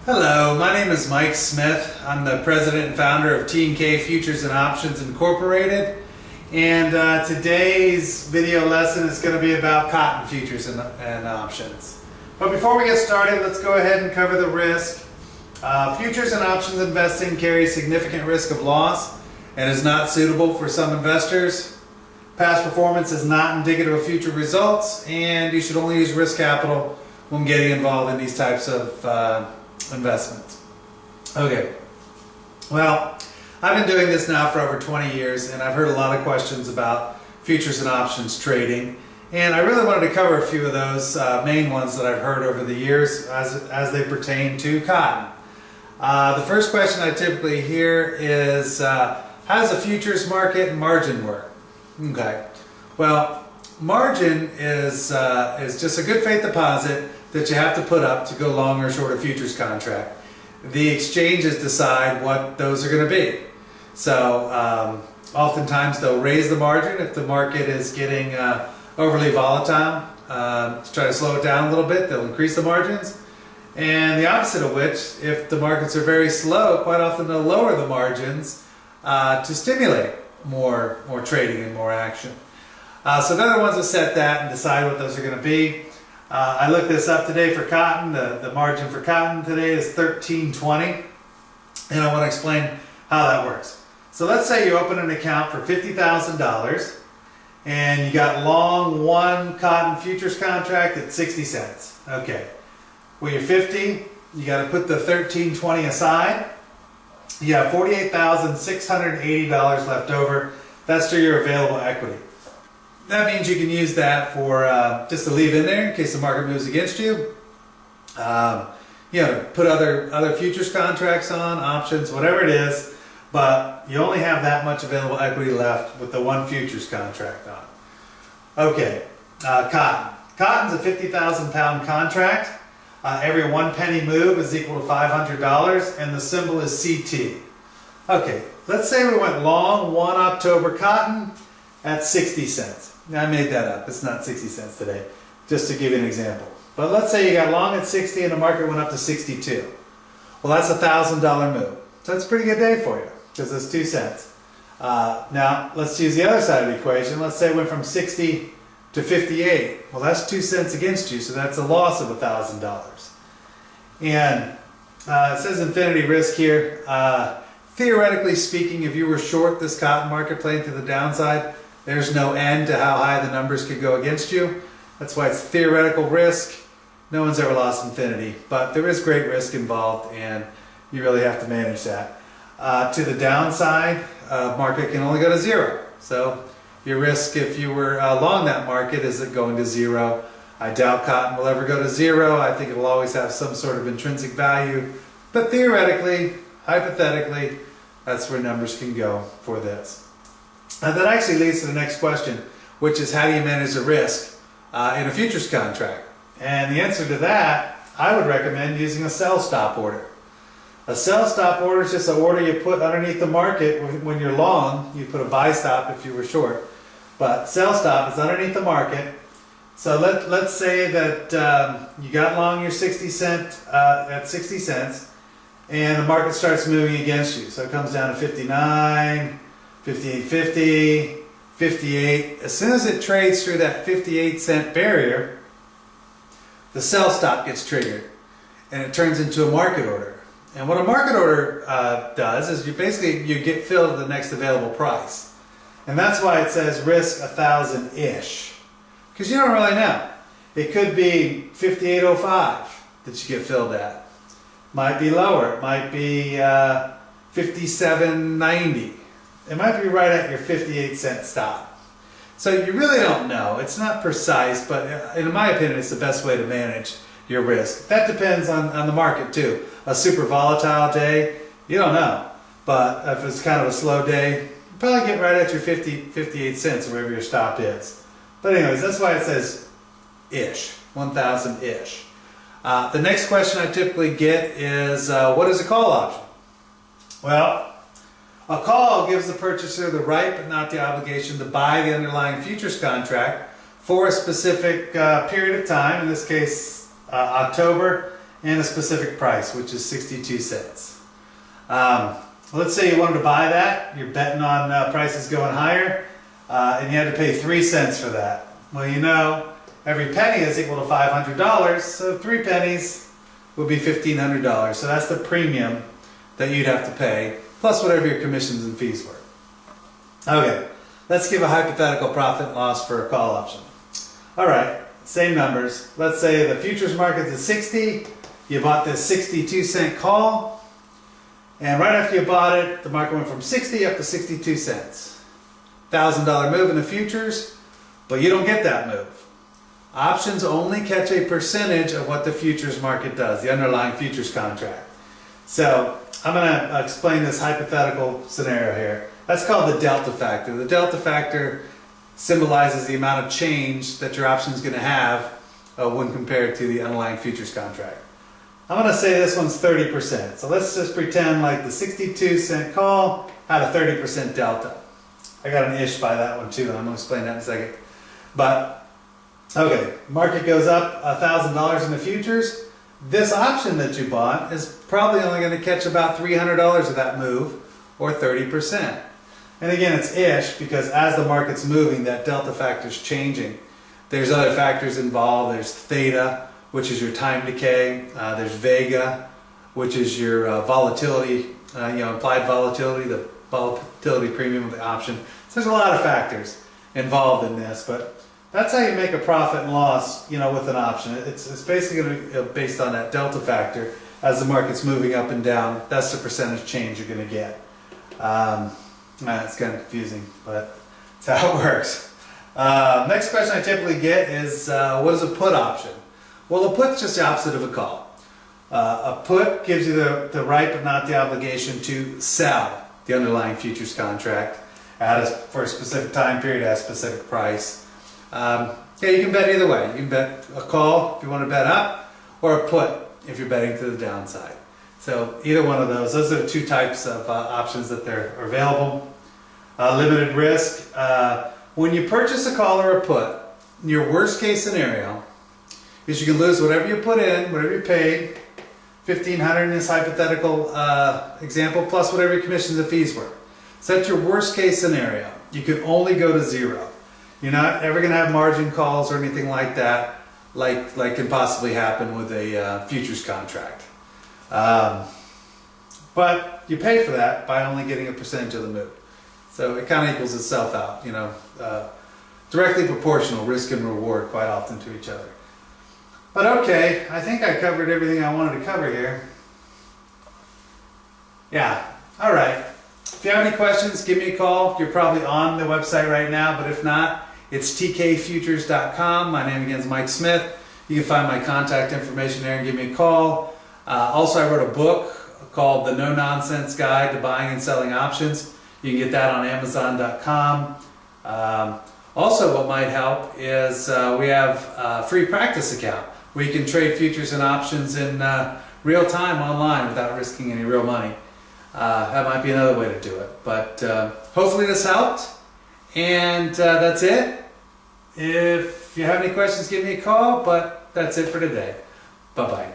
Hello, my name is Mike Smith. I'm the president and founder of T&K Futures and Options Incorporated. And today's video lesson is going to be about cotton futures and options. But before we get started, let's go ahead and cover the risk. Futures and options investing carries significant risk of loss and is not suitable for some investors. Past performance is not indicative of future results, and you should only use risk capital when getting involved in these types of investments. Okay, well, I've been doing this now for over 20 years, and I've heard a lot of questions about futures and options trading, and I really wanted to cover a few of those main ones that I've heard over the years as they pertain to cotton. The first question I typically hear is, how does a futures market and margin work? Okay, well, margin is just a good faith deposit that you have to put up to go long or short a futures contract. The exchanges decide what those are going to be. So oftentimes they'll raise the margin if the market is getting overly volatile. To try to slow it down a little bit, they'll increase the margins. And the opposite of which, if the markets are very slow, quite often they'll lower the margins to stimulate more trading and more action. So they're the ones that set that and decide what those are going to be. I looked this up today for cotton. The margin for cotton today is 13.20, and I want to explain how that works. So let's say you open an account for $50,000 and you got long one cotton futures contract at 60 cents. Okay, well, you're 50, you got to put the 13.20 aside. You have $48,680 left over. That's to your available equity. That means you can use that for just to leave in there in case the market moves against you. Put other futures contracts on, options, whatever it is, but you only have that much available equity left with the one futures contract on. Okay, cotton. Cotton's a 50,000 pound contract. Every 1 penny move is equal to $500, and the symbol is CT. Okay, let's say we went long 1 October cotton at 60 cents. Now, I made that up. It's not 60 cents today, just to give you an example. But let's say you got long at 60 and the market went up to 62. Well, that's a $1,000 move. So that's a pretty good day for you because it's 2 cents. Now, let's use the other side of the equation. Let's say it went from 60 to 58. Well, that's 2 cents against you, so that's a loss of $1,000. And it says infinity risk here. Theoretically speaking, if you were short this cotton market playing to the downside, there's no end to how high the numbers could go against you. That's why it's theoretical risk. No one's ever lost infinity, but there is great risk involved, and you really have to manage that. To the downside, market can only go to zero. So your risk, if you were long that market, is it going to zero. I doubt cotton will ever go to zero. I think it will always have some sort of intrinsic value, but theoretically, hypothetically, that's where numbers can go for this. That actually leads to the next question, which is how do you manage the risk in a futures contract? And the answer to that, I would recommend using a sell stop order. A sell stop order is just an order you put underneath the market when you're long. You put a buy stop if you were short. But sell stop is underneath the market. So let's say that you got long your 60 cent at 60 cents and the market starts moving against you. So it comes down to 59, 58.50, 58. As soon as it trades through that 58 cent barrier, the sell stop gets triggered and it turns into a market order. And what a market order does is you get filled at the next available price. And that's why it says risk 1,000-ish. Because you don't really know. It could be 58.05 that you get filled at. Might be lower. It might be 57.90. It might be right at your 58 cent stop. So you really don't know. It's not precise, but in my opinion, it's the best way to manage your risk. That depends on the market too. A super volatile day, you don't know. But if it's kind of a slow day, you probably get right at your 58 cents, wherever your stop is. But anyways, that's why it says ish, 1,000-ish. The next question I typically get is, what is a call option? Well, a call gives the purchaser the right but not the obligation to buy the underlying futures contract for a specific period of time, in this case October, and a specific price, which is 62 cents. Let's say you wanted to buy that, you're betting on prices going higher, and you had to pay 3 cents for that. Well, you know, every penny is equal to $500, so 3 pennies would be $1,500. So that's the premium that you'd have to pay, plus whatever your commissions and fees were. Okay, let's give a hypothetical profit and loss for a call option. All right, same numbers. Let's say the futures market's at 60, you bought this 62-cent call, and right after you bought it, the market went from 60 up to 62 cents. $1,000 move in the futures, but you don't get that move. Options only catch a percentage of what the futures market does, the underlying futures contract. So I'm going to explain this hypothetical scenario here. That's called the delta factor. The delta factor symbolizes the amount of change that your option is going to have when compared to the underlying futures contract. I'm going to say this one's 30%. So let's just pretend like the 62-cent call had a 30% delta. I got an ish by that one too, and I'm going to explain that in a second. But, okay, market goes up $1,000 in the futures. This option that you bought is probably only going to catch about $300 of that move, or 30%. And again, it's ish because as the market's moving, that delta factor is changing. There's other factors involved. There's theta, which is your time decay. There's vega, which is your volatility, implied volatility, the volatility premium of the option. So there's a lot of factors involved in this, but that's how you make a profit and loss, with an option. It's basically going to be based on that delta factor. As the market's moving up and down, that's the percentage change you're going to get. It's kind of confusing, but that's how it works. Next question I typically get is, what is a put option? Well, a put's just the opposite of a call. A put gives you the right but not the obligation to sell the underlying futures contract for a specific time period at a specific price. You can bet either way. You can bet a call if you want to bet up, or a put if you're betting to the downside. So either one of those are the two types of options that are available. Limited risk. When you purchase a call or a put, your worst case scenario is you can lose whatever you put in, whatever you paid, $1,500 in this hypothetical example, plus whatever your commissions and fees were. So that's your worst case scenario. You can only go to zero. You're not ever going to have margin calls or anything like that, like can possibly happen with a futures contract. But you pay for that by only getting a percentage of the move. So it kind of equals itself out, directly proportional risk and reward quite often to each other. But okay, I think I covered everything I wanted to cover here. Yeah, all right. If you have any questions, give me a call. You're probably on the website right now, but if not, it's tkfutures.com. My name again is Mike Smith. You can find my contact information there and give me a call. Also, I wrote a book called The No Nonsense Guide to Buying and Selling Options. You can get that on Amazon.com. Also, what might help is we have a free practice account where you can trade futures and options in real time online without risking any real money. That might be another way to do it. But hopefully this helped. And that's it. If you have any questions, give me a call. But that's it for today. Bye-bye.